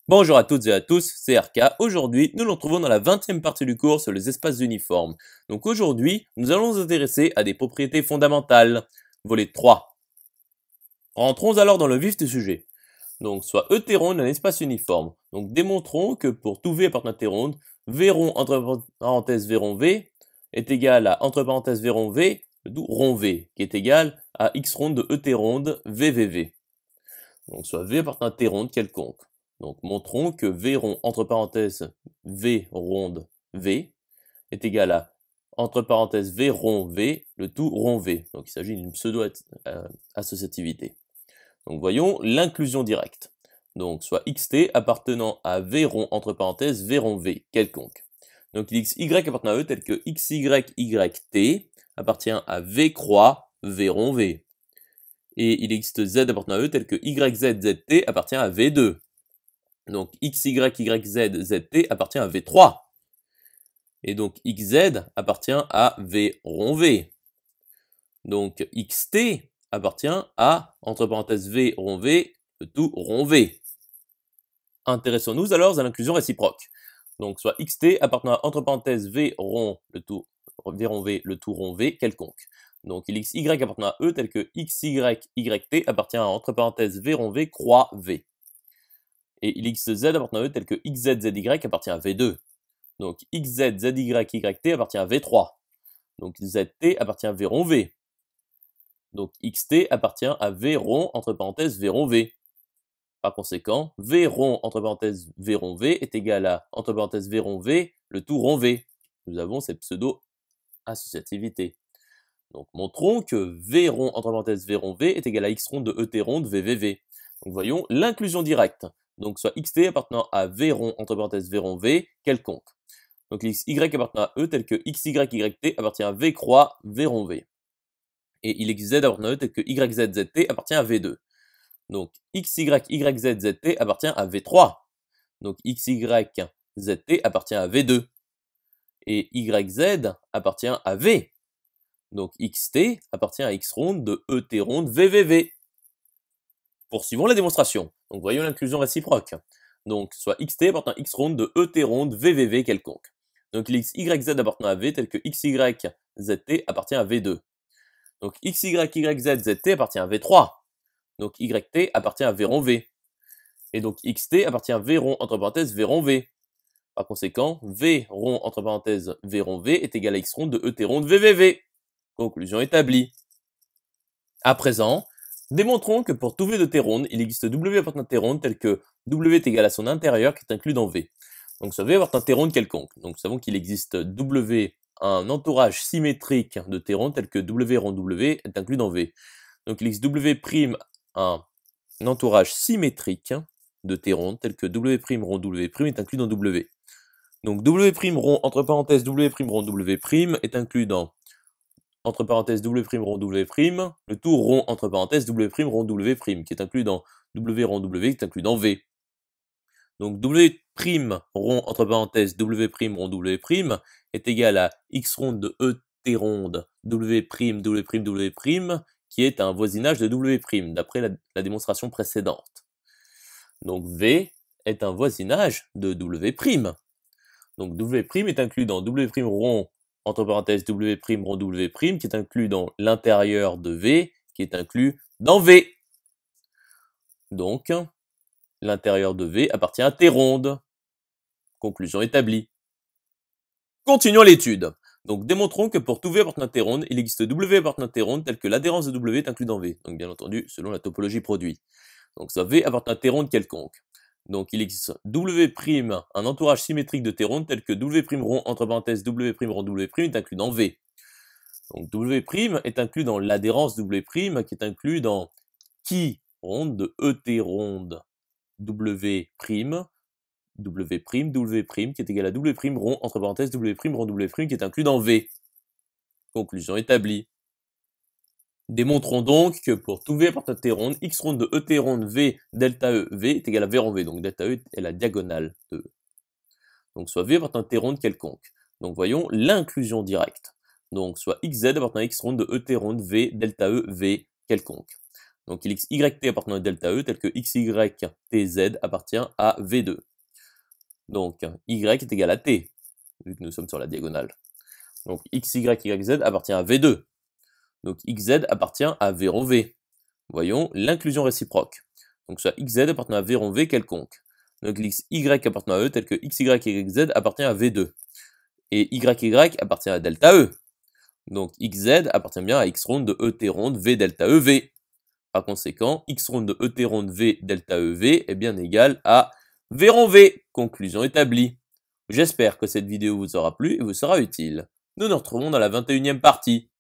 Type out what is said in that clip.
Bonjour à toutes et à tous, c'est RK. Aujourd'hui, nous nous retrouvons dans la 20e partie du cours sur les espaces uniformes. Donc aujourd'hui, nous allons nous intéresser à des propriétés fondamentales. Volet 3. Rentrons alors dans le vif du sujet. Donc soit E t ronde un espace uniforme. Donc démontrons que pour tout V appartenant à T ronde, V rond entre parenthèses V rond V est égal à entre parenthèses V rond V, le tout rond V, qui est égal à X ronde de E t ronde VVV. Donc soit V appartenant à T ronde quelconque. Donc montrons que V rond entre parenthèses V ronde V est égal à entre parenthèses V rond V, le tout rond V. Donc il s'agit d'une pseudo-associativité. Donc voyons l'inclusion directe. Donc soit xt appartenant à V rond entre parenthèses V rond V quelconque. Donc il y appartenant à E tel que xyyt appartient à V croix V rond V. Et il existe z appartenant à E tel que yzzt appartient à V2. Donc xyyzt appartient à V3. Et donc xz appartient à V rond V. Donc xt appartient à, entre parenthèses V rond V, le tout rond V. Intéressons-nous alors à l'inclusion réciproque. Donc soit xt appartenant à, entre parenthèses V rond, le tout V rond V, le tout rond V quelconque. Donc il xy appartenant à E tel que xyyt appartient à, entre parenthèses V rond V croix V. Et il xz appartenant à E tel que xzzy appartient à V2. Donc xzzyt appartient à V3. Donc zt appartient à V rond V. Donc xt appartient à V rond entre parenthèses V rond V. Par conséquent, V rond entre parenthèses V rond V est égal à entre parenthèses V rond V, le tout rond V. Nous avons cette pseudo-associativité. Donc montrons que V rond entre parenthèses V rond V est égal à X rond de ET rond de VVV. Donc voyons l'inclusion directe. Donc soit xt appartenant à V rond entre parenthèses V rond V quelconque. Donc xy appartenant à E tel que xyyt appartient à V croix V rond V. Et il xz appartenant à E tel que yzzt appartient à V2. Donc xyyzzt appartient à V3. Donc xyzt appartient à V2. Et yz appartient à V. Donc xt appartient à x ronde de ET ronde VVV. Poursuivons la démonstration. Donc voyons l'inclusion réciproque. Donc soit xt appartenant à x ronde de ET ronde VVV quelconque. Donc il xyz appartenant à V tel que xyzt appartient à V2. Donc xyyzzt appartient à V3. Donc yt appartient à V rond V. Et donc xt appartient à V rond entre parenthèses V rond V. Par conséquent, V rond entre parenthèses V rond V est égal à x ronde de ET ronde VVV. Conclusion établie. À présent, démontrons que pour tout V de T ronde, il existe W appartenant à T ronde tel que W est égal à son intérieur qui est inclus dans V. Donc ce V appartient à T ronde quelconque. Donc nous savons qu'il existe W, un entourage symétrique de T ronde tel que W rond W est inclus dans V. Donc il existe W', un entourage symétrique de T ronde tel que W' rond W' est inclus dans W. Donc W' rond entre parenthèses W' rond W' est inclus dans entre parenthèses W' rond W', le tout rond entre parenthèses W' rond W', qui est inclus dans W rond W, qui est inclus dans V. Donc W' rond entre parenthèses W' rond W' est égal à X ronde de ET ronde W', qui est un voisinage de W', d'après la démonstration précédente. Donc V est un voisinage de W'. Donc W' est inclus dans W' rond entre parenthèses W' rond W', qui est inclus dans l'intérieur de V, qui est inclus dans V. Donc, l'intérieur de V appartient à T ronde. Conclusion établie. Continuons l'étude. Donc, démontrons que pour tout V appartenant à T ronde, il existe W appartenant à T ronde tel que l'adhérence de W est inclus dans V. Donc, bien entendu, selon la topologie produit. Donc, ça V appartenant à T ronde quelconque. Donc, il existe W', un entourage symétrique de T ronde tel que W' rond entre parenthèses W' rond W' est inclus dans V. Donc, W' est inclus dans l'adhérence W', qui est inclus dans qui ronde de ET ronde W', qui est égal à W' rond entre parenthèses W' rond W', qui est inclus dans V. Conclusion établie. Démontrons donc que pour tout V appartenant à T ronde, X ronde de ET ronde V delta E V est égal à V rond V. Donc delta E est la diagonale de E. Donc soit V appartenant à T ronde quelconque. Donc voyons l'inclusion directe. Donc soit XZ appartenant à X ronde de ET ronde V delta E V quelconque. Donc xy appartenant à delta E tel que xy tz appartient à V2. Donc y est égal à t, vu que nous sommes sur la diagonale. Donc xy yz appartient à V2. Donc xz appartient à v rond v. Voyons l'inclusion réciproque. Donc soit xz appartenant à v rond v quelconque. Donc xy appartenant à E tel que xy yz appartient à V2. Et yy appartient à delta E. Donc xz appartient bien à x ronde de et ronde v delta e v. Par conséquent, x ronde de et ronde v delta e v est bien égal à v rond v. Conclusion établie. J'espère que cette vidéo vous aura plu et vous sera utile. Nous nous retrouvons dans la 21e partie.